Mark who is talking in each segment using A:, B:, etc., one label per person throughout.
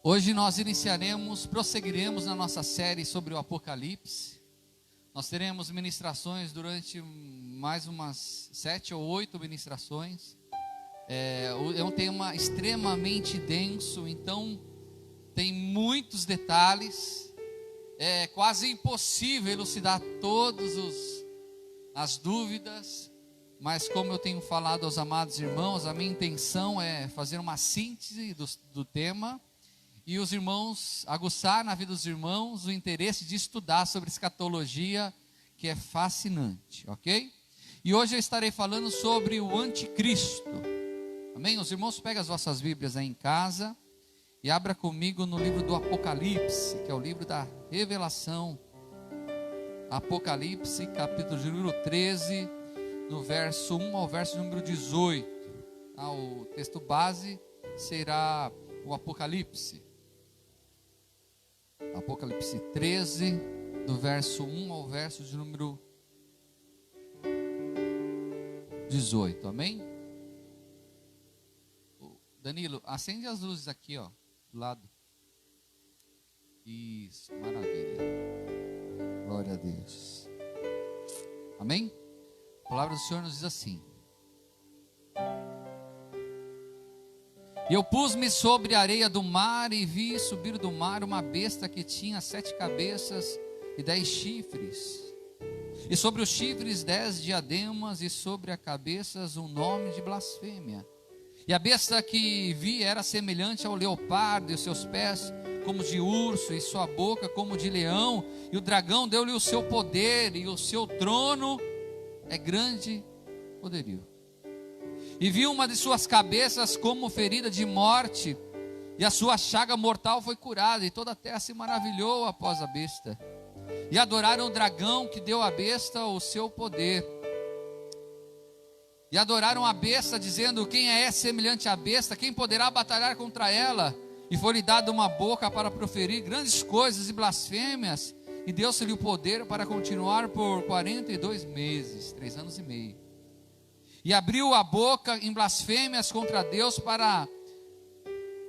A: Hoje nós prosseguiremos na nossa série sobre o Apocalipse. Nós teremos ministrações durante mais umas 7 ou 8 ministrações. É um tema extremamente denso, então tem muitos detalhes. É quase impossível elucidar as dúvidas. Mas como eu tenho falado aos amados irmãos, a minha intenção é fazer uma síntese do tema e os irmãos, aguçar na vida dos irmãos o interesse de estudar sobre escatologia, que é fascinante, ok? E hoje eu estarei falando sobre o anticristo, amém? Os irmãos pegam as vossas Bíblias aí em casa e abra comigo no livro do Apocalipse, que é o livro da revelação. Apocalipse, capítulo número 13, no verso 1 ao verso número 18. O texto base será o Apocalipse. Apocalipse 13, do verso 1 ao verso de número 18, amém? Danilo, acende as luzes aqui, ó, do lado. Isso, maravilha. Glória a Deus. Amém? A palavra do Senhor nos diz assim: E eu pus-me sobre a areia do mar e vi subir do mar uma besta que tinha 7 cabeças e 10 chifres. E sobre os chifres 10 diademas e sobre as cabeças um nome de blasfêmia. E a besta que vi era semelhante ao leopardo, e os seus pés como de urso, e sua boca como de leão. E o dragão deu-lhe o seu poder, e o seu trono é grande poderio. E vi uma de suas cabeças como ferida de morte, e a sua chaga mortal foi curada, e toda a terra se maravilhou após a besta. E adoraram o dragão que deu à besta o seu poder. E adoraram a besta, dizendo: quem é semelhante à besta? Quem poderá batalhar contra ela? E foi-lhe dada uma boca para proferir grandes coisas e blasfêmias, e deu-se-lhe o poder para continuar por 42 meses, 3 anos e meio. E abriu a boca em blasfêmias contra Deus para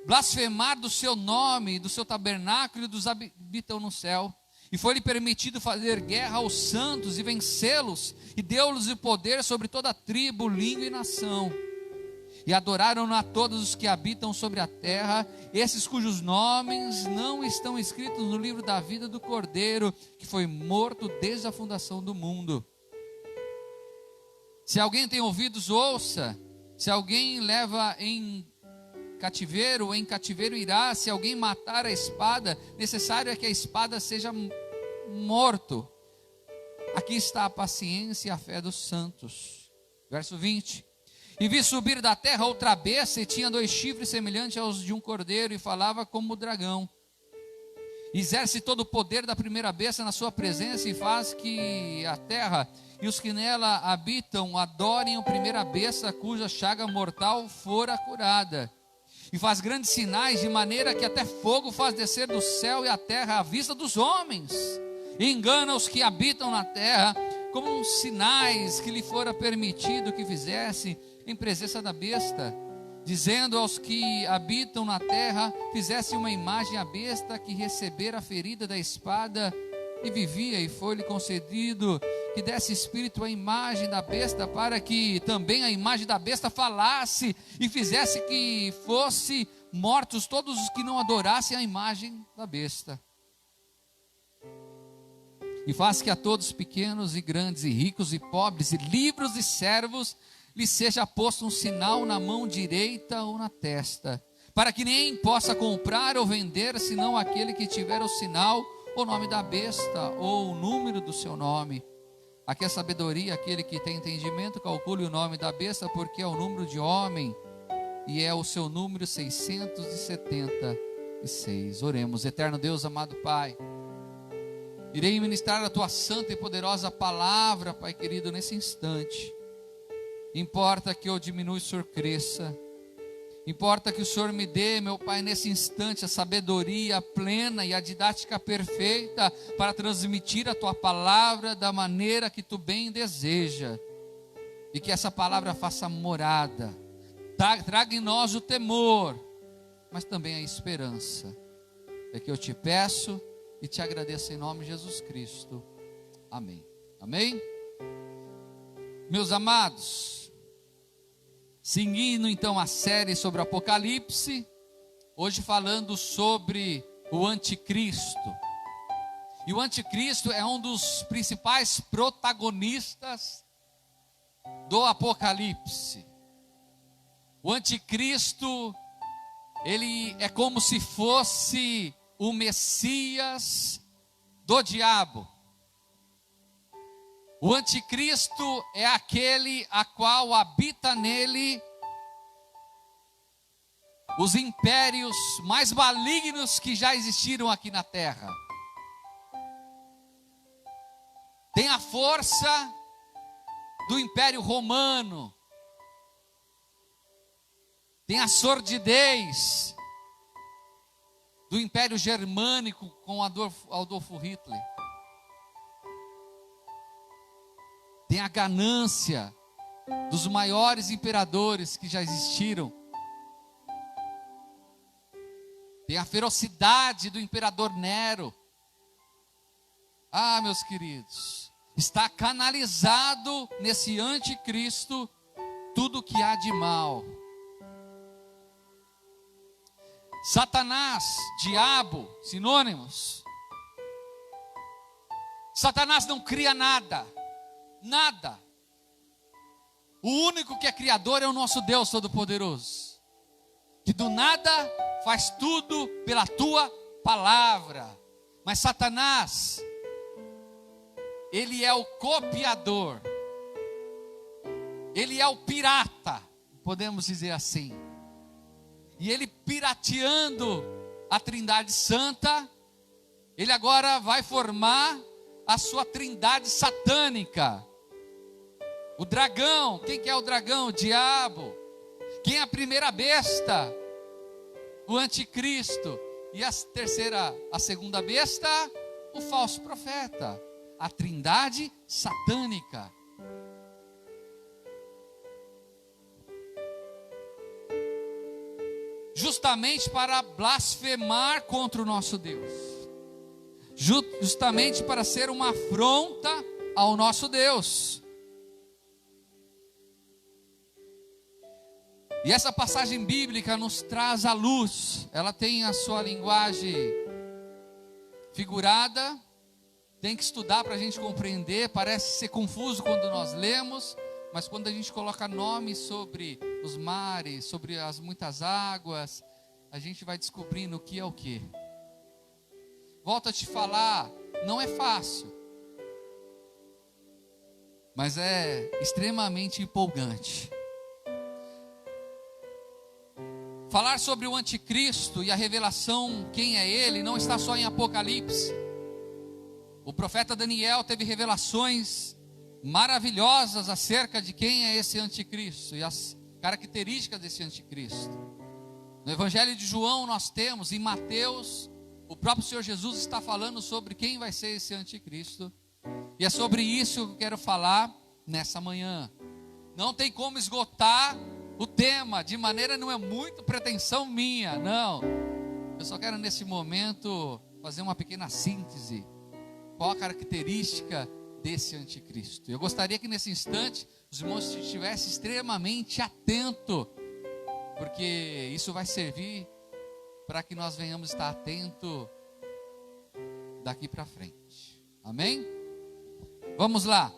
A: blasfemar do seu nome, do seu tabernáculo e dos que habitam no céu. E foi-lhe permitido fazer guerra aos santos e vencê-los, e deu-lhes o poder sobre toda tribo, língua e nação. E adoraram a todos os que habitam sobre a terra, esses cujos nomes não estão escritos no livro da vida do Cordeiro, que foi morto desde a fundação do mundo. Se alguém tem ouvidos, ouça. Se alguém leva em cativeiro irá. Se alguém matar a espada, necessário é que a espada seja morto. Aqui está a paciência e a fé dos santos. Verso 20. E vi subir da terra outra besta, e tinha 2 chifres semelhantes aos de um cordeiro, e falava como o dragão. Exerce todo o poder da primeira besta na sua presença, e faz que a terra e os que nela habitam adorem a primeira besta, cuja chaga mortal fora curada. E faz grandes sinais, de maneira que até fogo faz descer do céu e a terra à vista dos homens. E engana os que habitam na terra, como sinais que lhe fora permitido que fizesse em presença da besta, dizendo aos que habitam na terra: fizesse uma imagem à besta que recebera a ferida da espada e vivia, e foi-lhe concedido que desse espírito à imagem da besta, para que também a imagem da besta falasse e fizesse que fosse mortos todos os que não adorassem a imagem da besta. E faz que a todos, pequenos e grandes, e ricos e pobres, e livres e servos, lhe seja posto um sinal na mão direita ou na testa, para que nem possa comprar ou vender, senão aquele que tiver o sinal, o nome da besta, ou o número do seu nome. Aqui a sabedoria, aquele que tem entendimento, calcule o nome da besta, porque é o número de homem, e é o seu número 676. Oremos. Eterno Deus, amado Pai, irei ministrar a tua santa e poderosa palavra, Pai querido, nesse instante. Importa que eu diminua e o Senhor cresça. Importa que o Senhor me dê, meu Pai, nesse instante a sabedoria plena e a didática perfeita para transmitir a tua palavra da maneira que tu bem deseja. E que essa palavra faça morada, traga em nós o temor, mas também a esperança. É que eu te peço e te agradeço em nome de Jesus Cristo. Amém. Amém? Meus amados, seguindo então a série sobre o Apocalipse, hoje falando sobre o anticristo. E o anticristo é um dos principais protagonistas do Apocalipse. O anticristo, ele é como se fosse o Messias do diabo. O anticristo é aquele a qual habita nele os impérios mais malignos que já existiram aqui na terra. Tem a força do Império Romano, tem a sordidez do Império Germânico com Adolfo Hitler, tem a ganância dos maiores imperadores que já existiram, tem a ferocidade do imperador Nero. Ah, meus queridos, está canalizado nesse anticristo tudo que há de mal. Satanás, diabo, sinônimos. Satanás não cria nada, nada. O único que é criador é o nosso Deus Todo-Poderoso, que do nada faz tudo pela tua palavra. Mas Satanás, ele é o copiador, ele é o pirata, podemos dizer assim. E ele pirateando a Trindade Santa, ele agora vai formar a sua trindade satânica. O dragão, quem que é o dragão? O diabo. Quem é a primeira besta? O anticristo. E a segunda besta? O falso profeta. A trindade satânica. Justamente para blasfemar contra o nosso Deus, justamente para ser uma afronta ao nosso Deus. E essa passagem bíblica nos traz a luz. Ela tem a sua linguagem figurada, tem que estudar para a gente compreender. Parece ser confuso quando nós lemos, mas quando a gente coloca nomes sobre os mares, sobre as muitas águas, a gente vai descobrindo o que é o que. Volto a te falar, não é fácil, mas é extremamente empolgante. Falar sobre o anticristo e a revelação, quem é ele, não está só em Apocalipse. O profeta Daniel teve revelações maravilhosas acerca de quem é esse anticristo e as características desse anticristo. No Evangelho de João nós temos, em Mateus, o próprio Senhor Jesus está falando sobre quem vai ser esse anticristo. E é sobre isso que eu quero falar nessa manhã. Não tem como esgotar o tema, de maneira, não é muito pretensão minha, não. Eu só quero nesse momento fazer uma pequena síntese. Qual a característica desse anticristo? Eu gostaria que nesse instante os irmãos estivessem extremamente atentos, porque isso vai servir para que nós venhamos estar atentos daqui para frente. Amém? Vamos lá.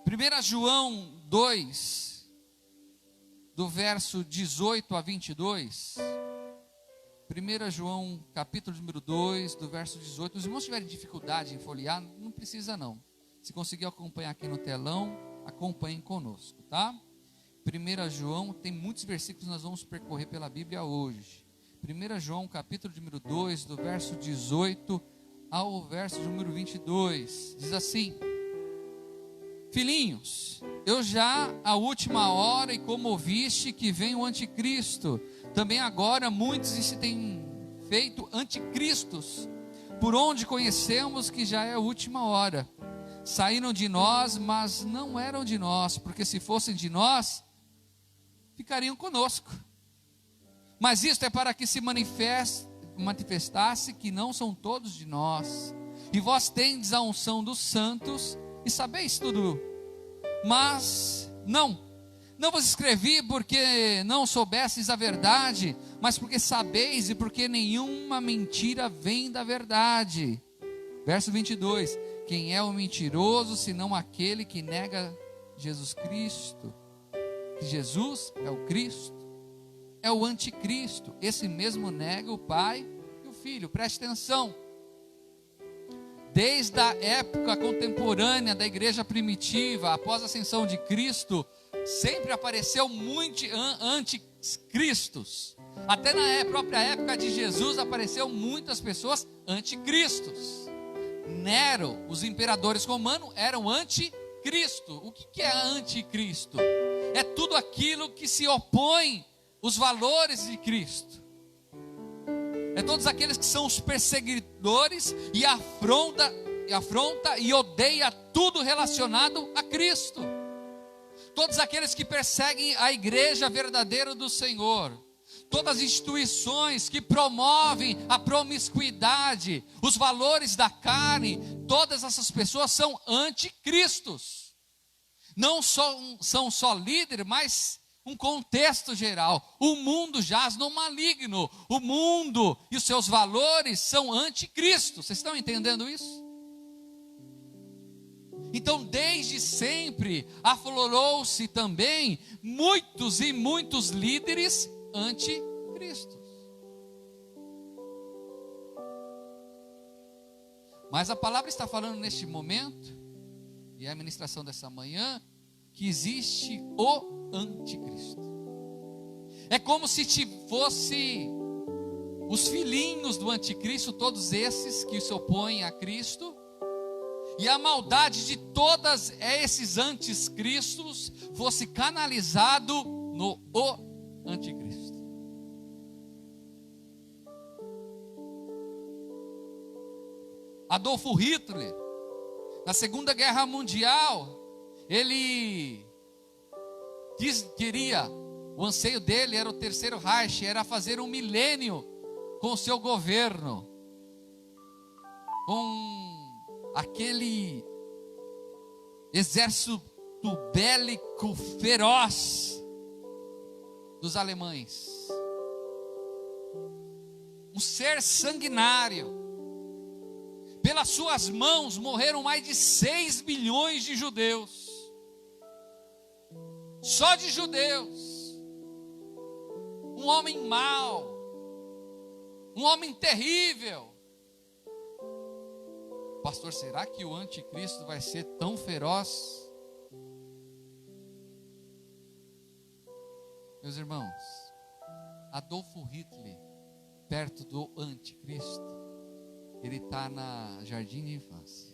A: 1 João 2, do verso 18 a 22. 1 João, capítulo número 2, do verso 18. Os irmãos tiverem dificuldade em folhear, não precisa não. Se conseguir acompanhar aqui no telão, acompanhem conosco, tá? 1 João, tem muitos versículos que nós vamos percorrer pela Bíblia hoje. 1 João, capítulo número 2, do verso 18 ao verso número 22. Diz assim: Filhinhos, eu já a última hora, e como ouviste que vem o anticristo, também agora muitos se têm feito anticristos, por onde conhecemos que já é a última hora. Saíram de nós, mas não eram de nós, porque se fossem de nós, ficariam conosco. Mas isto é para que se manifeste, manifestasse que não são todos de nós. E vós tendes a unção dos santos, e sabeis tudo. Mas não vos escrevi porque não soubesses a verdade, mas porque sabeis e porque nenhuma mentira vem da verdade. Verso 22, quem é o mentiroso, senão aquele que nega Jesus Cristo? Que Jesus é o Cristo, é o anticristo. Esse mesmo nega o Pai e o Filho. Preste atenção. Desde a época contemporânea da igreja primitiva, após a ascensão de Cristo, sempre apareceu muitos anticristos. Até na própria época de Jesus apareceu muitas pessoas anticristos. Nero, os imperadores romanos, eram anticristo. O que é anticristo? É tudo aquilo que se opõe aos valores de Cristo. É todos aqueles que são os perseguidores e afronta e odeia tudo relacionado a Cristo. Todos aqueles que perseguem a igreja verdadeira do Senhor. Todas as instituições que promovem a promiscuidade, os valores da carne, todas essas pessoas são anticristos. Não são só líderes, mas um contexto geral. O mundo jaz no maligno. O mundo e os seus valores são anticristo. Vocês estão entendendo isso? Então, desde sempre, aflorou-se também muitos e muitos líderes anticristos. Mas a palavra está falando neste momento, e é a ministração dessa manhã, que existe o anticristo. É como se fosse os filhinhos do anticristo, todos esses que se opõem a Cristo, e a maldade de todos esses anticristos fosse canalizado no anticristo. Adolfo Hitler, na Segunda Guerra Mundial, ele queria, o anseio dele era o Terceiro Reich, era fazer um milênio com o seu governo, com aquele exército bélico feroz dos alemães, um ser sanguinário. Pelas suas mãos morreram mais de 6 milhões de judeus. Só de judeus. Um homem mau. Um homem terrível. Pastor, será que o anticristo vai ser tão feroz? Meus irmãos, Adolfo Hitler, perto do anticristo, ele está na jardim de infância.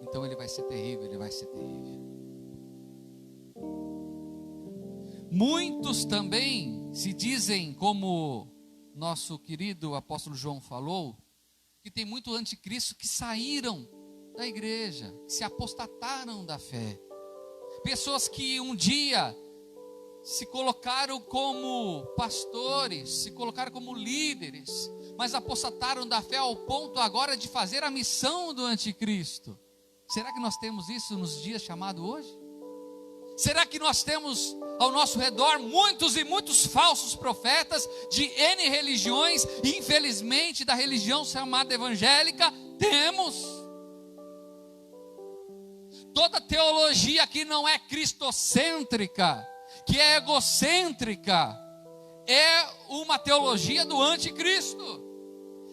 A: Então ele vai ser terrível, ele vai ser terrível. Muitos também se dizem, como nosso querido apóstolo João falou, que tem muito anticristo que saíram da igreja, que se apostataram da fé. Pessoas que um dia se colocaram como pastores, se colocaram como líderes, mas apostataram da fé ao ponto agora de fazer a missão do anticristo. Será que nós temos isso nos dias chamados hoje? Será que nós temos ao nosso redor muitos e muitos falsos profetas de N religiões, e infelizmente da religião chamada evangélica? Temos. Toda teologia que não é cristocêntrica, que é egocêntrica, é uma teologia do anticristo.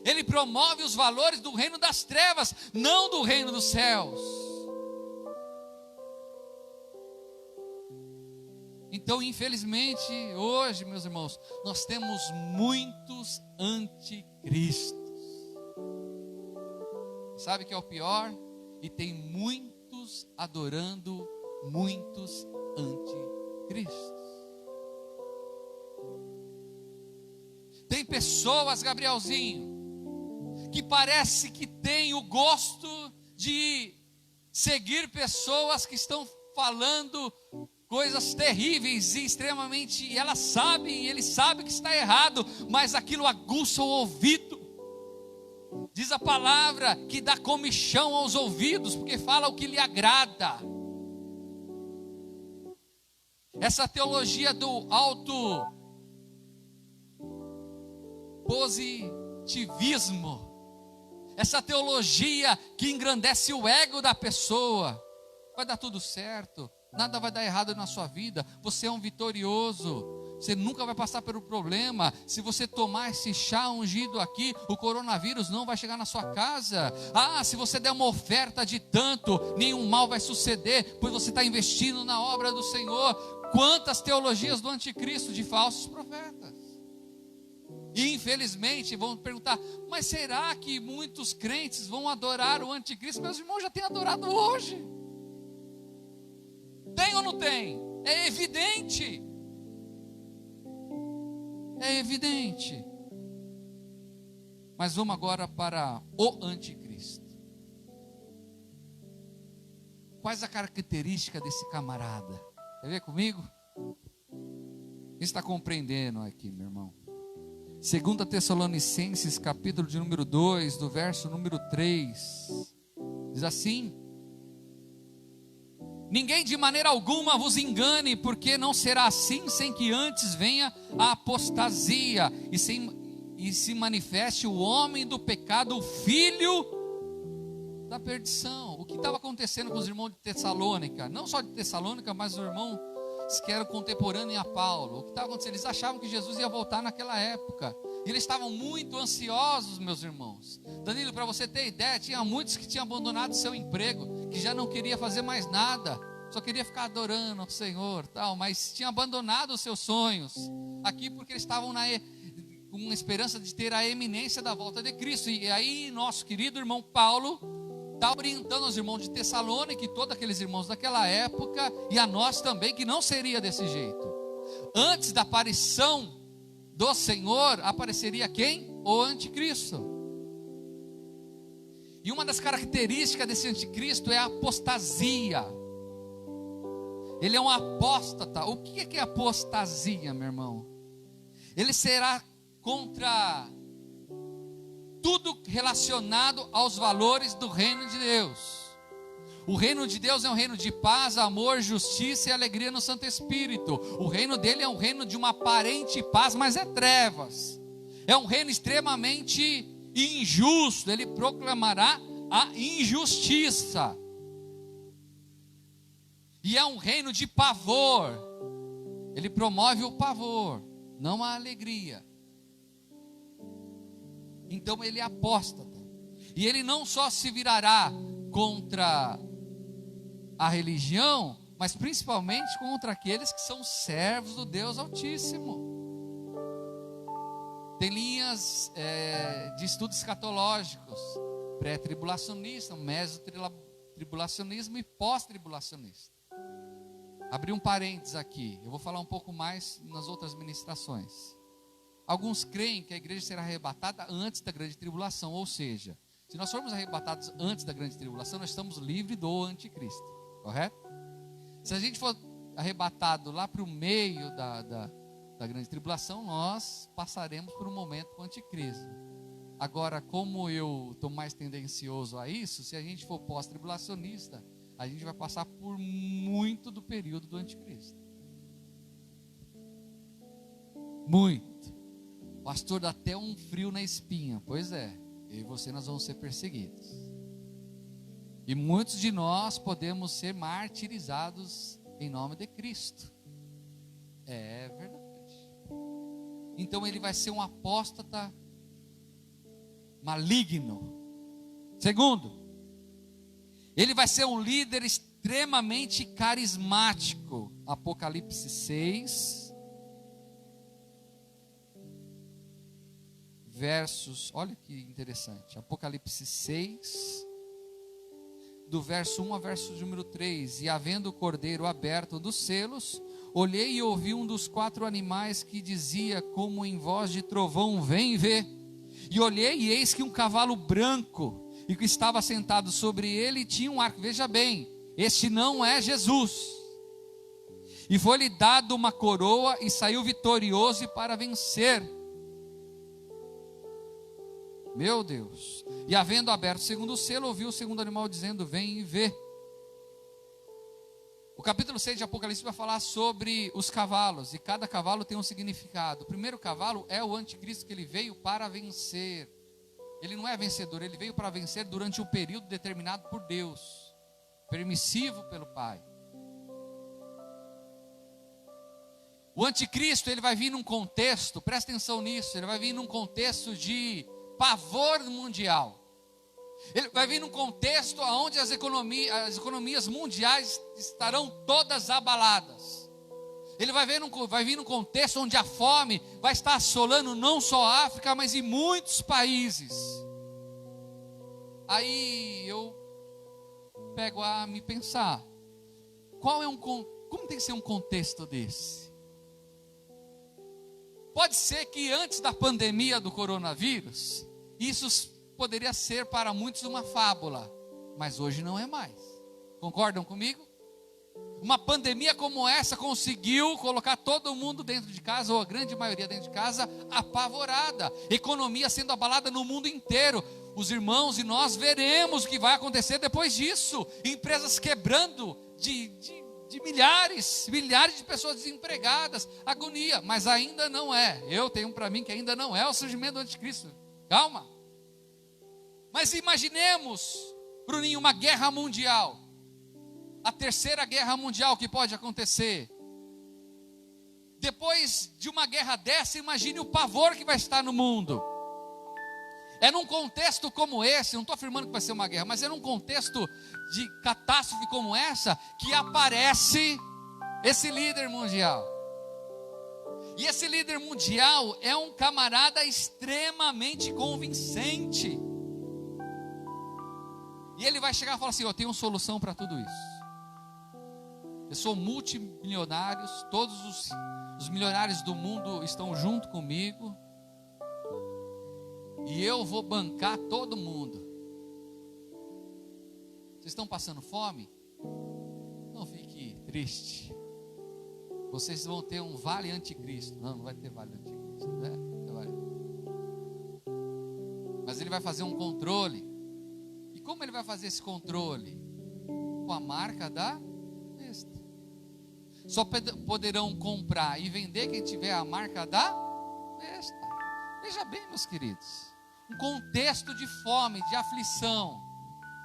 A: Ele promove os valores do reino das trevas, não do reino dos céus. Então, infelizmente, hoje, meus irmãos, nós temos muitos anticristos. Sabe o que é o pior? E tem muitos adorando muitos anticristos. Tem pessoas, Gabrielzinho, que parece que tem o gosto de seguir pessoas que estão falando coisas terríveis e extremamente, e elas sabem, ele sabe que está errado, mas aquilo aguça o ouvido. Diz a palavra que dá comichão aos ouvidos, porque fala o que lhe agrada. Essa teologia do positivismo, essa teologia que engrandece o ego da pessoa, vai dar tudo certo, nada vai dar errado na sua vida, você é um vitorioso, você nunca vai passar pelo problema. Se você tomar esse chá ungido aqui, o coronavírus não vai chegar na sua casa. Se você der uma oferta de tanto, nenhum mal vai suceder, pois você está investindo na obra do Senhor. Quantas teologias do anticristo, de falsos profetas. E infelizmente vão perguntar, mas será que muitos crentes vão adorar o anticristo? Meus irmãos já têm adorado hoje. Tem ou não tem? É evidente. É evidente. Mas vamos agora para o anticristo. Quais a característica desse camarada? Quer ver comigo? Quem está compreendendo aqui, meu irmão? 2 Tessalonicenses, capítulo de número 2, do verso número 3. Diz assim: ninguém de maneira alguma vos engane, porque não será assim sem que antes venha a apostasia e se manifeste o homem do pecado, o filho da perdição. O que estava acontecendo com os irmãos de Tessalônica? Não só de Tessalônica, mas os irmãos que eram contemporâneos a Paulo. O que estava acontecendo? Eles achavam que Jesus ia voltar naquela época. E eles estavam muito ansiosos, meus irmãos. Danilo, para você ter ideia, tinha muitos que tinham abandonado seu emprego, que já não queria fazer mais nada, só queria ficar adorando o Senhor, tal, mas tinha abandonado os seus sonhos aqui porque eles estavam com esperança de ter a eminência da volta de Cristo. E aí nosso querido irmão Paulo está orientando os irmãos de Tessalônica e todos aqueles irmãos daquela época, e a nós também, que não seria desse jeito. Antes da aparição do Senhor, apareceria quem? O anticristo. E uma das características desse anticristo é a apostasia. Ele é um apóstata. O que é apostasia, meu irmão? Ele será contra tudo relacionado aos valores do reino de Deus. O reino de Deus é um reino de paz, amor, justiça e alegria no Santo Espírito. O reino dele é um reino de uma aparente paz, mas é trevas. É um reino extremamente injusto. Ele proclamará a injustiça. E é um reino de pavor. Ele promove o pavor, não a alegria. Então ele é apóstata. E ele não só se virará contra a religião, mas principalmente contra aqueles que são servos do Deus Altíssimo. Tem linhas de estudos escatológicos: pré-tribulacionista, mesotribulacionismo e pós-tribulacionista. Abri um parênteses aqui, eu vou falar um pouco mais nas outras ministrações. Alguns creem que a igreja será arrebatada antes da grande tribulação, ou seja, se nós formos arrebatados antes da grande tribulação, nós estamos livres do anticristo, correto? Se a gente for arrebatado lá para o meio da grande tribulação, nós passaremos por um momento com o anticristo. Agora, como eu estou mais tendencioso a isso, se a gente for pós-tribulacionista, a gente vai passar por muito do período do anticristo. Muito. Pastor, dá até um frio na espinha. Pois é, eu e você nós vamos ser perseguidos. E muitos de nós podemos ser martirizados em nome de Cristo. É verdade. Então ele vai ser um apóstata maligno. Segundo, ele vai ser um líder extremamente carismático. Apocalipse 6. Versos, olha que interessante, Apocalipse 6, do verso 1 ao verso número 3. E havendo o cordeiro aberto dos selos, olhei e ouvi um dos 4 animais que dizia como em voz de trovão: vem e vê. E olhei e eis que um cavalo branco, e que estava sentado sobre ele tinha um arco. Veja bem, este não é Jesus. E foi-lhe dado uma coroa e saiu vitorioso para vencer. Meu Deus. E havendo aberto o segundo selo, ouviu o segundo animal dizendo: vem e vê. O capítulo 6 de Apocalipse vai falar sobre os cavalos, e cada cavalo tem um significado. O primeiro cavalo é o anticristo, que ele veio para vencer. Ele não é vencedor, ele veio para vencer durante um período determinado por Deus, permissivo pelo Pai. O anticristo, ele vai vir num contexto, presta atenção nisso, ele vai vir num contexto de pavor mundial. Ele vai vir num contexto onde as economias mundiais estarão todas abaladas. Ele vai vir num contexto onde a fome vai estar assolando não só a África, mas em muitos países. Aí eu pego a me pensar, como tem que ser um contexto desse? Pode ser que antes da pandemia do coronavírus, isso poderia ser para muitos uma fábula, mas hoje não é mais. Concordam comigo? Uma pandemia como essa conseguiu colocar todo mundo dentro de casa, ou a grande maioria dentro de casa, apavorada. Economia sendo abalada no mundo inteiro. Os irmãos e nós veremos o que vai acontecer depois disso. Empresas quebrando de milhares de pessoas desempregadas, agonia, mas ainda não é. Eu tenho para mim que ainda não é o surgimento do anticristo. Calma. Mas imaginemos, Bruninho, uma guerra mundial. A terceira guerra mundial que pode acontecer. Depois de uma guerra dessa, imagine o pavor que vai estar no mundo. É num contexto como esse, não estou afirmando que vai ser uma guerra, mas é num contexto de catástrofe como essa, que aparece esse líder mundial. E esse líder mundial é um camarada extremamente convincente. E ele vai chegar e falar assim: eu tenho uma solução para tudo isso. Eu sou multimilionário, todos os milionários do mundo estão junto comigo. E eu vou bancar todo mundo. Vocês estão passando fome? Não fique triste. Vocês vão ter um vale anticristo. Não vai ter vale anticristo, né? Mas ele vai fazer um controle. E como ele vai fazer esse controle? Com a marca da besta. Só poderão comprar e vender quem tiver a marca da besta. Veja bem, meus queridos, um contexto de fome, de aflição.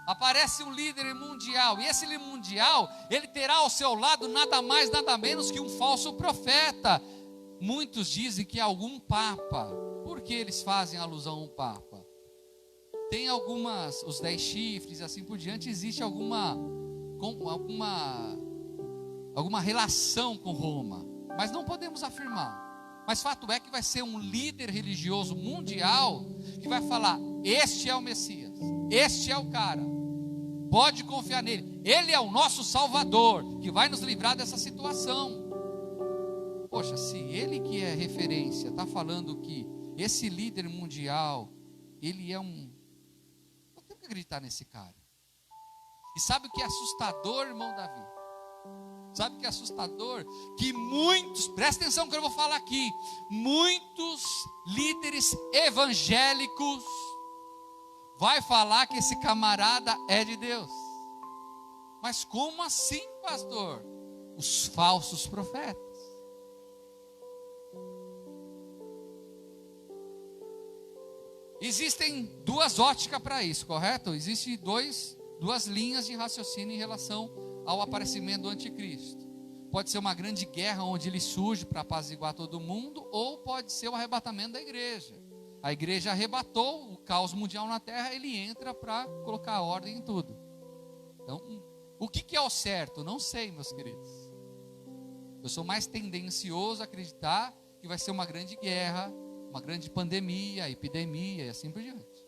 A: Aparece um líder mundial, e esse líder mundial, ele terá ao seu lado nada mais, nada menos que um falso profeta. Muitos dizem que é algum papa. Por que eles fazem alusão a um papa? Tem algumas, os 10 chifres e assim por diante, existe alguma relação com Roma, mas não podemos afirmar. Mas fato é que vai ser um líder religioso mundial que vai falar: este é o Messias, este é o cara, pode confiar nele, ele é o nosso Salvador, que vai nos livrar dessa situação. Poxa, se ele que é referência está falando que esse líder mundial, ele é eu tenho que acreditar nesse cara. E sabe o que é assustador, irmão Davi? Sabe o que é assustador? Que muitos, presta atenção que eu vou falar aqui, muitos líderes evangélicos vai falar que esse camarada é de Deus. Mas como assim, pastor? Os falsos profetas. Existem duas óticas para isso, correto? Existem duas linhas de raciocínio em relação ao aparecimento do anticristo. Pode ser uma grande guerra onde ele surge para apaziguar todo mundo, ou pode ser o arrebatamento da igreja. A igreja arrebatou o caos mundial na terra, ele entra para colocar ordem em tudo. Então, o que é o certo? Não sei, meus queridos. Eu sou mais tendencioso a acreditar que vai ser uma grande guerra, uma grande pandemia, epidemia e assim por diante.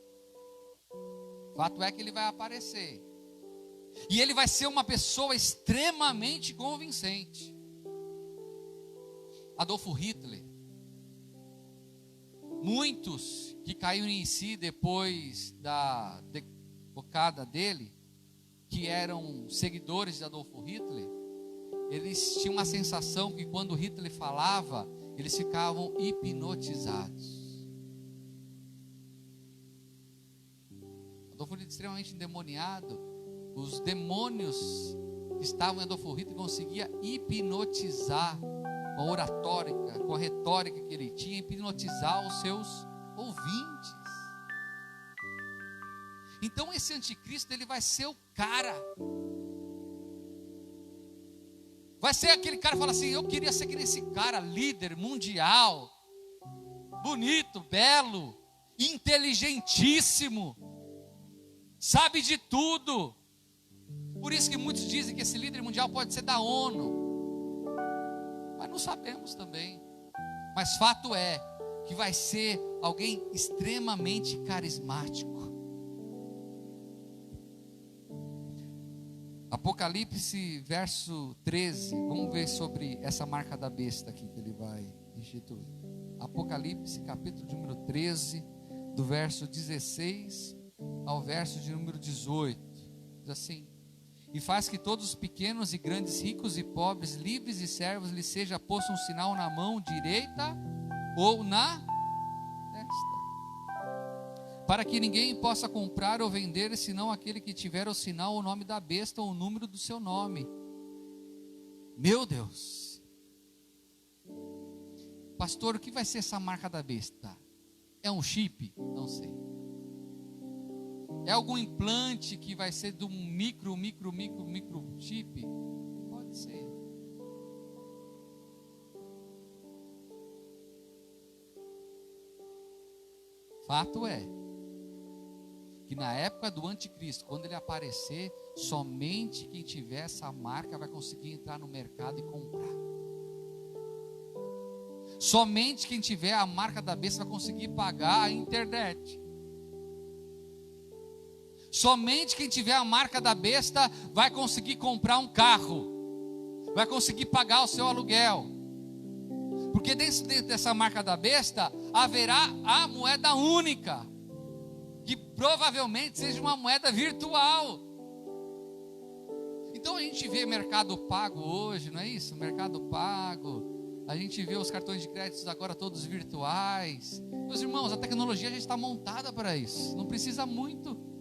A: Fato é que ele vai aparecer. E ele vai ser uma pessoa extremamente convincente. Adolfo Hitler. Muitos que caíram em si depois da derrocada dele, que eram seguidores de Adolfo Hitler, eles tinham uma sensação que quando Hitler falava, eles ficavam hipnotizados. Adolfo Hitler extremamente endemoniado, os demônios que estavam em Adolfo Hitler conseguia hipnotizar com a oratórica, com a retórica que ele tinha, hipnotizar os seus ouvintes. Então esse anticristo, ele vai ser o cara. Vai ser aquele cara que fala assim: eu queria ser esse cara, líder mundial, bonito, belo, inteligentíssimo, sabe de tudo. Por isso que muitos dizem que esse líder mundial pode ser da ONU. Mas não sabemos também. Mas fato é que vai ser alguém extremamente carismático. Apocalipse verso 13, vamos ver sobre essa marca da besta aqui que ele vai instituir. Apocalipse capítulo de número 13, do verso 16 ao verso de número 18, diz assim: e faz que todos os pequenos e grandes, ricos e pobres, livres e servos, lhe seja posto um sinal na mão direita ou na testa, para que ninguém possa comprar ou vender, senão aquele que tiver o sinal, o nome da besta ou o número do seu nome. Meu Deus! Pastor, o que vai ser essa marca da besta? É um chip? Não sei. É algum implante que vai ser de um micro chip? Pode ser. Fato é que na época do anticristo, quando ele aparecer, somente quem tiver essa marca vai conseguir entrar no mercado e comprar. Somente quem tiver a marca da besta vai conseguir pagar a internet. Somente quem tiver a marca da besta vai conseguir comprar um carro, vai conseguir pagar o seu aluguel. Porque dentro dessa marca da besta haverá a moeda única, que provavelmente seja uma moeda virtual. Então a gente vê Mercado Pago hoje, não é isso? Mercado Pago, a gente vê os cartões de crédito agora todos virtuais. Meus irmãos, a tecnologia já está montada para isso, não precisa muito.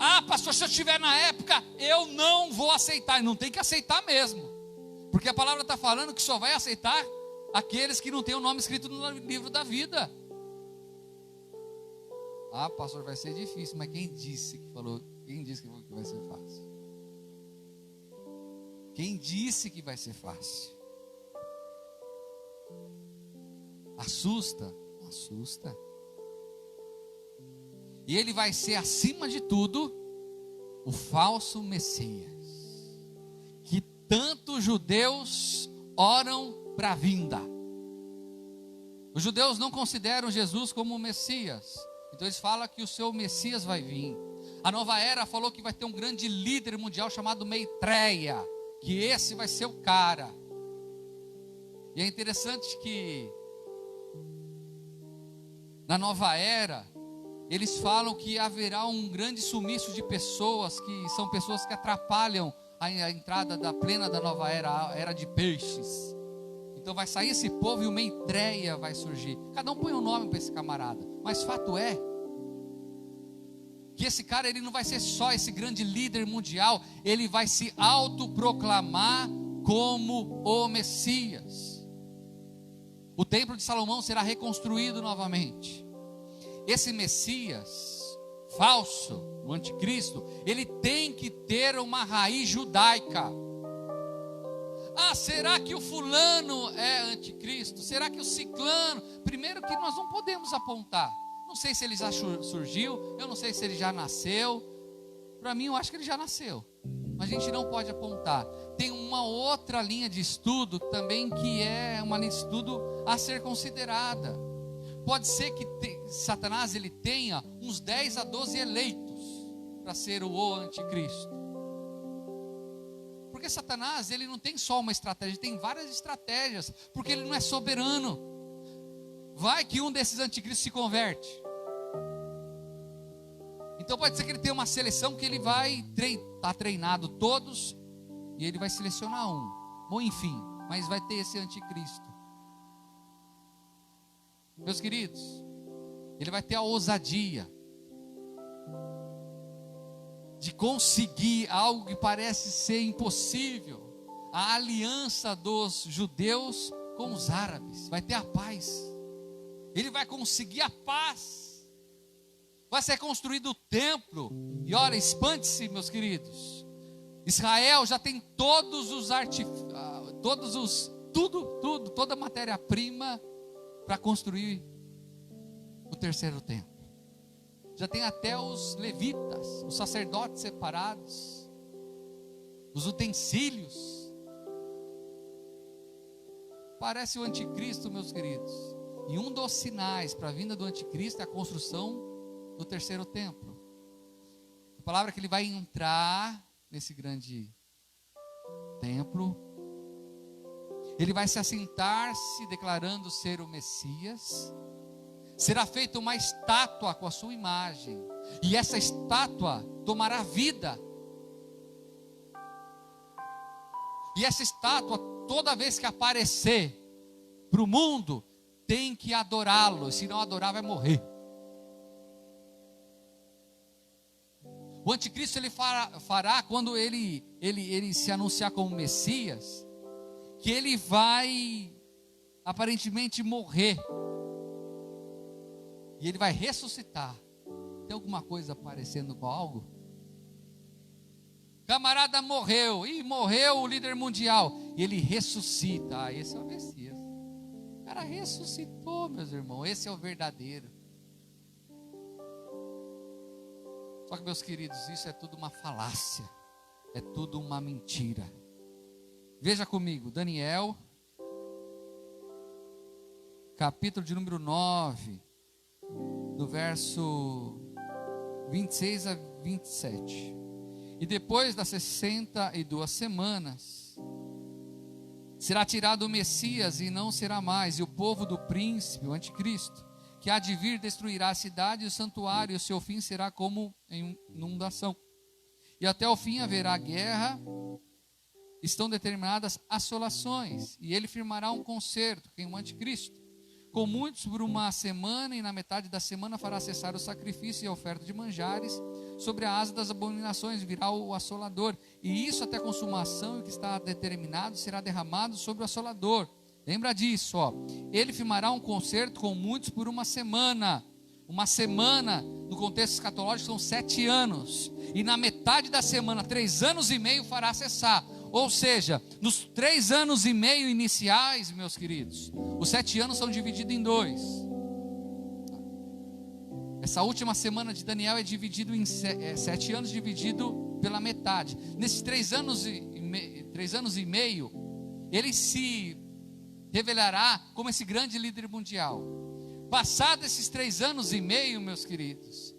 A: Ah, pastor, se eu estiver na época, eu não vou aceitar. E não tem que aceitar mesmo, porque a palavra está falando que só vai aceitar aqueles que não têm o nome escrito no livro da vida. Ah, pastor, vai ser difícil, mas quem disse que vai ser fácil? Quem disse que vai ser fácil? Assusta? Não assusta. E ele vai ser, acima de tudo, o falso Messias, que tanto os judeus oram para a vinda. Os judeus não consideram Jesus como o Messias, então eles falam que o seu Messias vai vir. A nova era falou que vai ter um grande líder mundial chamado Maitreya, que esse vai ser o cara. E é interessante que na nova era eles falam que haverá um grande sumiço de pessoas, que são pessoas que atrapalham a entrada da plena da nova era, a era de peixes. Então vai sair esse povo e o Maitreya vai surgir. Cada um põe um nome para esse camarada, mas fato é que esse cara, ele não vai ser só esse grande líder mundial, ele vai se autoproclamar como o Messias. O templo de Salomão será reconstruído novamente. Esse Messias falso, o anticristo, ele tem que ter uma raiz judaica. Ah, será que o fulano é anticristo? Será que o ciclano? Primeiro que nós não podemos apontar. Não sei se ele já surgiu, eu não sei se ele já nasceu. Para mim, eu acho que ele já nasceu. Mas a gente não pode apontar. Tem uma outra linha de estudo também, que é uma linha de estudo a ser considerada. Pode ser que Satanás ele tenha uns 10 a 12 eleitos para ser o anticristo. Porque Satanás, ele não tem só uma estratégia, ele tem várias estratégias, porque ele não é soberano. Vai que um desses anticristos se converte. Então pode ser que ele tenha uma seleção que ele vai estar treinado todos, e ele vai selecionar um. Bom, enfim, mas vai ter esse anticristo. Meus queridos, ele vai ter a ousadia de conseguir algo que parece ser impossível. A aliança dos judeus com os árabes. Vai ter a paz. Ele vai conseguir a paz. Vai ser construído o templo. E olha, espante-se, meus queridos. Israel já tem toda a matéria-prima para construir o terceiro templo. Já tem até os levitas, os sacerdotes separados, os utensílios. Parece o anticristo, meus queridos. E um dos sinais para a vinda do anticristo é a construção do terceiro templo. A palavra é que ele vai entrar nesse grande templo. Ele vai se assentar, se declarando ser o Messias. Será feita uma estátua com a sua imagem. E essa estátua tomará vida. E essa estátua, toda vez que aparecer para o mundo, tem que adorá-lo. Se não adorar, vai morrer. O anticristo ele fará quando ele se anunciar como Messias, que ele vai aparentemente morrer. E ele vai ressuscitar. Tem alguma coisa parecendo com algo? Camarada morreu. E morreu o líder mundial. E ele ressuscita. Ah, esse é o Messias. O cara ressuscitou, meus irmãos. Esse é o verdadeiro. Só que, meus queridos, isso é tudo uma falácia. É tudo uma mentira. Veja comigo, Daniel, capítulo de número 9, do verso 26 a 27. E depois das 62 semanas, será tirado o Messias e não será mais, e o povo do príncipe, o anticristo, que há de vir, destruirá a cidade e o santuário, e o seu fim será como em inundação. E até o fim haverá guerra, estão determinadas assolações, e ele firmará um concerto, que é o anticristo, com muitos por uma semana, e na metade da semana fará cessar o sacrifício e a oferta de manjares. Sobre a asa das abominações virá o assolador, e isso até a consumação, e o que está determinado será derramado sobre o assolador. Lembra disso, ó. Ele firmará um concerto com muitos por uma semana. Uma semana, no contexto escatológico, são 7 anos. E na metade da semana, 3 anos e meio fará cessar. Ou seja, nos 3 anos e meio iniciais, meus queridos, os 7 anos são divididos em 2. Essa última semana de Daniel é dividido em 7 anos, dividido pela metade. Nesses 3 anos e meio, ele se revelará como esse grande líder mundial. Passados esses 3 anos e meio, meus queridos,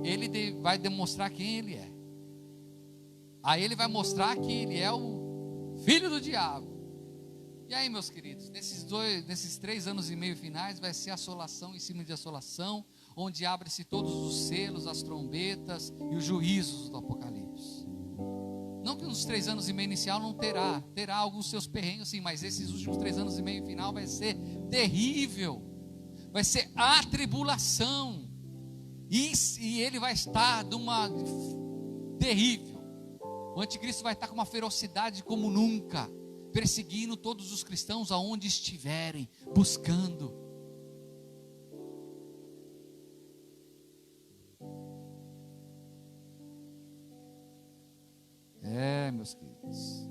A: ele vai demonstrar quem ele é. Aí ele vai mostrar que ele é o filho do diabo. E aí, meus queridos, nesses 3 anos e meio finais, vai ser assolação em cima de assolação, onde abre-se todos os selos, as trombetas e os juízos do Apocalipse. Não que nos 3 anos e meio inicial não terá alguns seus perrengues, sim, mas esses últimos 3 anos e meio final vai ser terrível. Vai ser a tribulação. E ele vai estar de uma terrível. O anticristo vai estar com uma ferocidade como nunca, perseguindo todos os cristãos aonde estiverem, buscando. Meus queridos,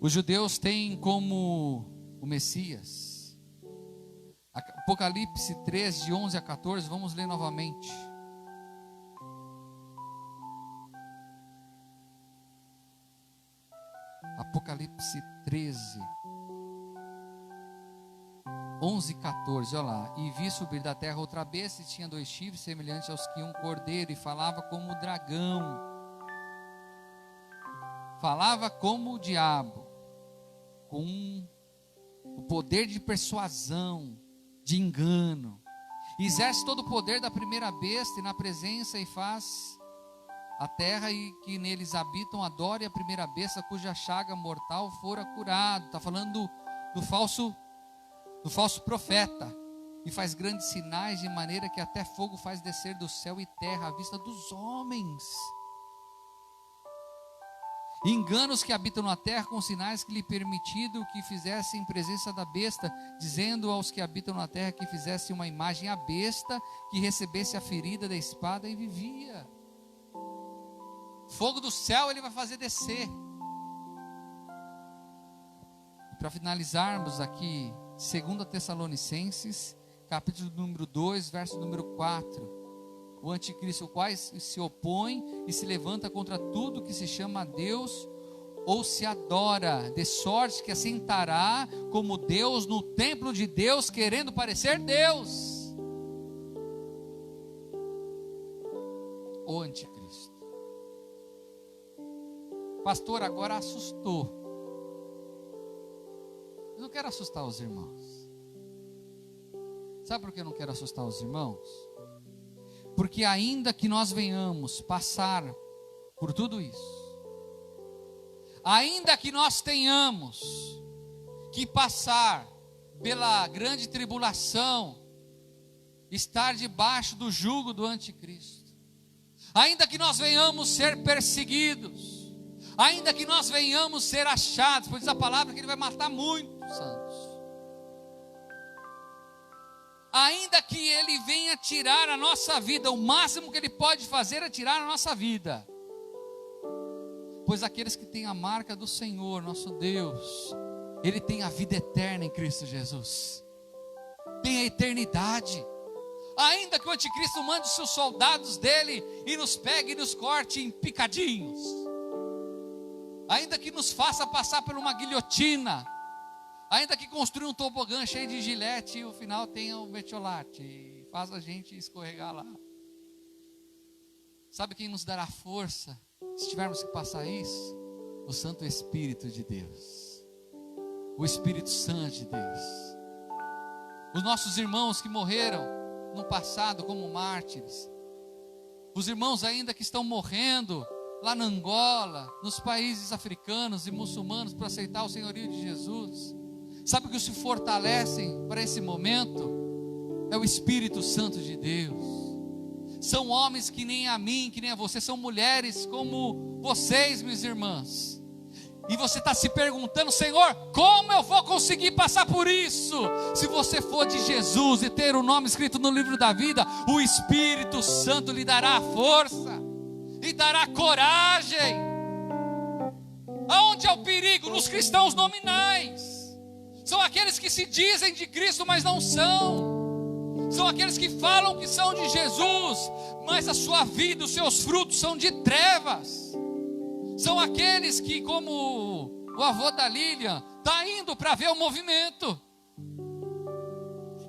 A: os judeus têm como o Messias, Apocalipse 3, de 11 a 14, vamos ler novamente. Apocalipse 13, 11 e 14, olha lá. E vi subir da terra outra besta, e tinha 2 chifres semelhantes aos que um cordeiro, e falava como o dragão, falava como o diabo, com o poder de persuasão, de engano, E exerce todo o poder da primeira besta, e na presença e faz a terra e que neles habitam adore a primeira besta cuja chaga mortal fora curado. Está falando do falso profeta. E faz grandes sinais de maneira que até fogo faz descer do céu e terra à vista dos homens. E engana os que habitam na terra com sinais que lhe permitido que fizessem em presença da besta, dizendo aos que habitam na terra que fizessem uma imagem à besta, que recebesse a ferida da espada e vivia. Fogo do céu ele vai fazer descer. Para finalizarmos aqui, 2 Tessalonicenses, capítulo número 2, verso número 4. O anticristo, o qual se opõe e se levanta contra tudo que se chama Deus ou se adora, de sorte que assentará como Deus no templo de Deus, querendo parecer Deus. O anticristo. Pastor, agora assustou. Eu não quero assustar os irmãos. Sabe por que eu não quero assustar os irmãos? Porque ainda que nós venhamos passar por tudo isso, ainda que nós tenhamos que passar pela grande tribulação, estar debaixo do jugo do anticristo, ainda que nós venhamos ser perseguidos, ainda que nós venhamos ser achados, pois diz a palavra que ele vai matar muitos santos, ainda que ele venha tirar a nossa vida, o máximo que ele pode fazer é tirar a nossa vida, pois aqueles que têm a marca do Senhor, nosso Deus, ele tem a vida eterna em Cristo Jesus, tem a eternidade. Ainda que o anticristo mande os seus soldados dele e nos pegue e nos corte em picadinhos, ainda que nos faça passar por uma guilhotina, ainda que construa um tobogã cheio de gilete e o final tenha o metiolate e faz a gente escorregar lá. Sabe quem nos dará força se tivermos que passar isso? O Santo Espírito de Deus, o Espírito Santo de Deus. Os nossos irmãos que morreram no passado como mártires, os irmãos ainda que estão morrendo lá na Angola, nos países africanos e muçulmanos para aceitar o senhorio de Jesus. Sabe o que se fortalecem para esse momento? É o Espírito Santo de Deus. São homens que nem a mim, que nem a você, são mulheres como vocês, minhas irmãs. E você está se perguntando: Senhor, como eu vou conseguir passar por isso? Se você for de Jesus e ter o nome escrito no livro da vida, o Espírito Santo lhe dará força, lhe dará coragem. Aonde é o perigo? Nos cristãos nominais. São aqueles que se dizem de Cristo, mas não são. São aqueles que falam que são de Jesus, mas a sua vida, os seus frutos são de trevas. São aqueles que, como o avô da Lilian, está indo para ver o movimento.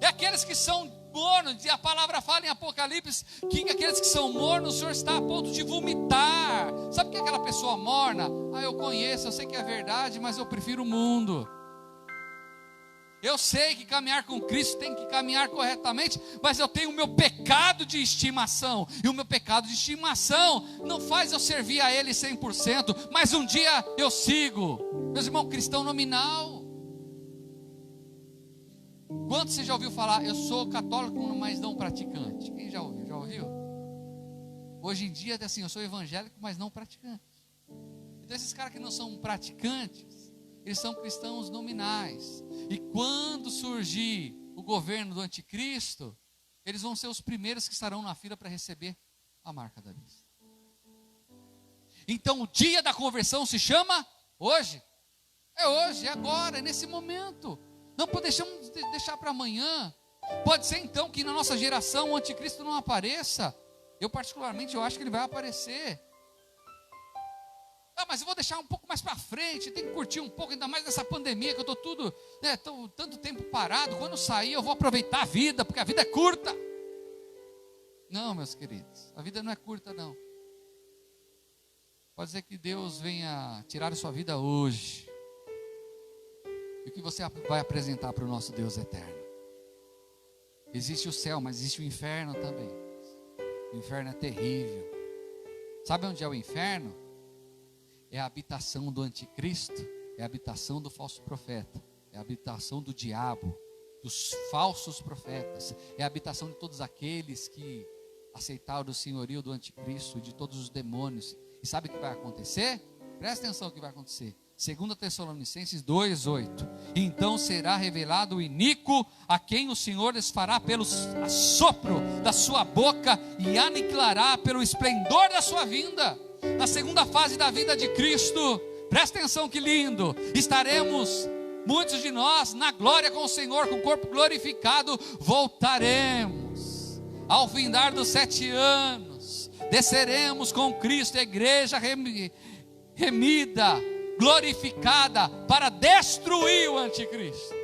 A: É aqueles que são mornos, e a palavra fala em Apocalipse, que aqueles que são mornos, o Senhor está a ponto de vomitar. Sabe o que é aquela pessoa morna? Eu conheço, eu sei que é verdade, mas eu prefiro o mundo. Eu sei que caminhar com Cristo tem que caminhar corretamente, mas eu tenho o meu pecado de estimação, e o meu pecado de estimação não faz eu servir a Ele 100%, mas um dia eu sigo. Meus irmãos, cristão nominal. Quantos você já ouviu falar? Eu sou católico, mas não praticante. Quem já ouviu? Já ouviu? Hoje em dia é assim, eu sou evangélico, mas não praticante. Então esses caras que não são praticantes, eles são cristãos nominais. E quando surgir o governo do anticristo, eles vão ser os primeiros que estarão na fila para receber a marca da besta. Então o dia da conversão se chama hoje. É hoje, é agora, é nesse momento. Não podemos deixar para amanhã. Pode ser então que na nossa geração o anticristo não apareça. Eu particularmente eu acho que ele vai aparecer. Mas eu vou deixar um pouco mais para frente, tem que curtir um pouco, ainda mais nessa pandemia que eu estou tanto tempo parado. Quando sair eu vou aproveitar a vida, porque a vida é curta. Não, meus queridos, a vida não é curta não. Pode ser que Deus venha tirar a sua vida hoje. E o que você vai apresentar para o nosso Deus eterno? Existe o céu, mas existe o inferno também. O inferno é terrível. Sabe onde é o inferno? É a habitação do anticristo, é a habitação do falso profeta, é a habitação do diabo, dos falsos profetas, é a habitação de todos aqueles que aceitaram o senhorio do anticristo, de todos os demônios. E sabe o que vai acontecer? Presta atenção no que vai acontecer. 2 Tessalonicenses 2:8. Então será revelado o iníquo, a quem o Senhor desfará pelo assopro da sua boca e aniquilará pelo esplendor da sua vinda. Na segunda fase da vida de Cristo, presta atenção que lindo, estaremos, muitos de nós, na glória com o Senhor, com o corpo glorificado, voltaremos. Ao findar dos 7 anos, desceremos com Cristo, a igreja remida, glorificada, para destruir o anticristo.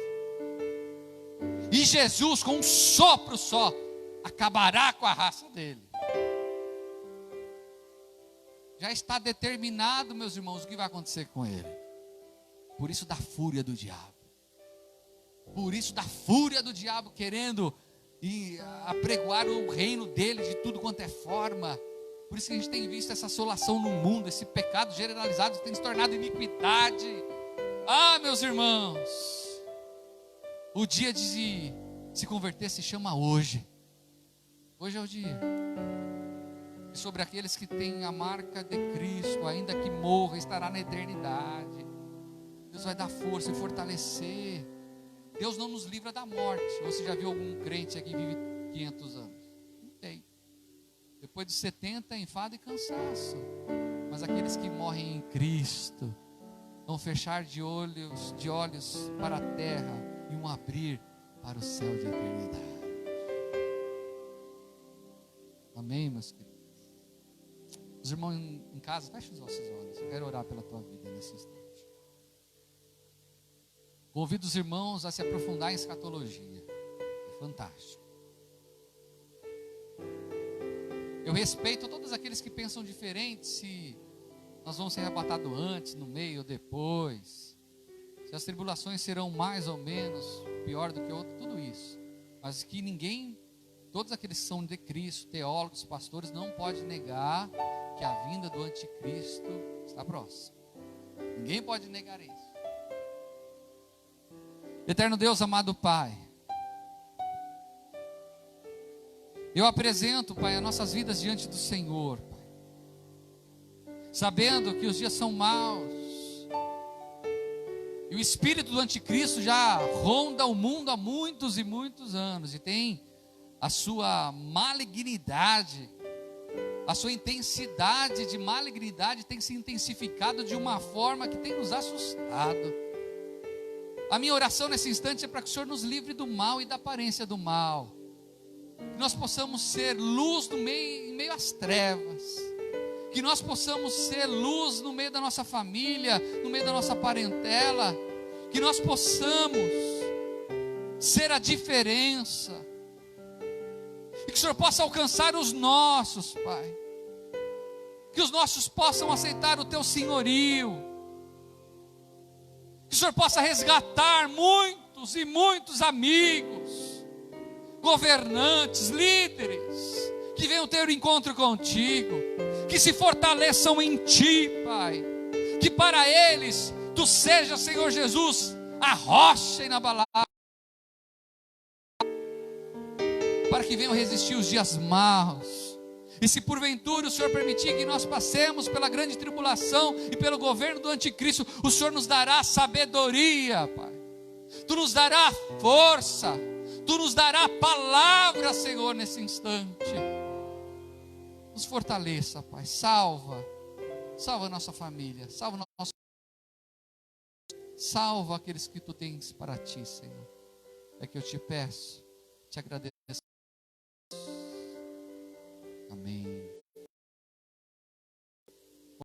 A: E Jesus, com um sopro só, acabará com a raça dele. Já está determinado, meus irmãos, o que vai acontecer com ele. Por isso da fúria do diabo. Por isso da fúria do diabo, querendo apregoar o reino dele de tudo quanto é forma. Por isso que a gente tem visto essa assolação no mundo, esse pecado generalizado tem se tornado iniquidade. Ah, meus irmãos, o dia de se converter se chama hoje. Hoje é o dia. E sobre aqueles que têm a marca de Cristo, ainda que morra, estará na eternidade. Deus vai dar força e fortalecer. Deus não nos livra da morte. Você já viu algum crente aqui que vive 500 anos? Não tem. Depois de 70, enfado e cansaço. Mas aqueles que morrem em Cristo vão fechar de olhos para a terra e um abrir para o céu de eternidade. Amém, meus queridos? Os irmãos em casa, feche os vossos olhos. Eu quero orar pela tua vida nesse instante. Convido os irmãos a se aprofundar em escatologia. É fantástico. Eu respeito todos aqueles que pensam diferente, se nós vamos ser arrebatados antes, no meio ou depois, se as tribulações serão mais ou menos, pior do que outro, tudo isso. Mas que ninguém, todos aqueles que são de Cristo, teólogos, pastores, não pode negar que a vinda do anticristo está próxima. Ninguém pode negar isso. Eterno Deus, amado Pai, eu apresento, Pai, as nossas vidas diante do Senhor, Pai, sabendo que os dias são maus, e o espírito do anticristo já ronda o mundo há muitos e muitos anos, e tem a sua malignidade, a sua intensidade de malignidade tem se intensificado de uma forma que tem nos assustado. A minha oração nesse instante é para que o Senhor nos livre do mal e da aparência do mal. Que nós possamos ser luz no meio, em meio às trevas. Que nós possamos ser luz no meio da nossa família, no meio da nossa parentela. Que nós possamos ser a diferença. E que o Senhor possa alcançar os nossos, Pai. Que os nossos possam aceitar o Teu senhorio. Que o Senhor possa resgatar muitos e muitos amigos, governantes, líderes, que venham ter um encontro contigo, que se fortaleçam em Ti, Pai, que para eles Tu sejas, Senhor Jesus, a rocha inabalável, para que venham resistir os dias maus. E se porventura o Senhor permitir que nós passemos pela grande tribulação e pelo governo do anticristo, o Senhor nos dará sabedoria, Pai. Tu nos dará força, Tu nos dará palavra, Senhor, nesse instante. Nos fortaleça, Pai. Salva a nossa família, salva aqueles que Tu tens para Ti, Senhor. É que eu te peço, te agradeço.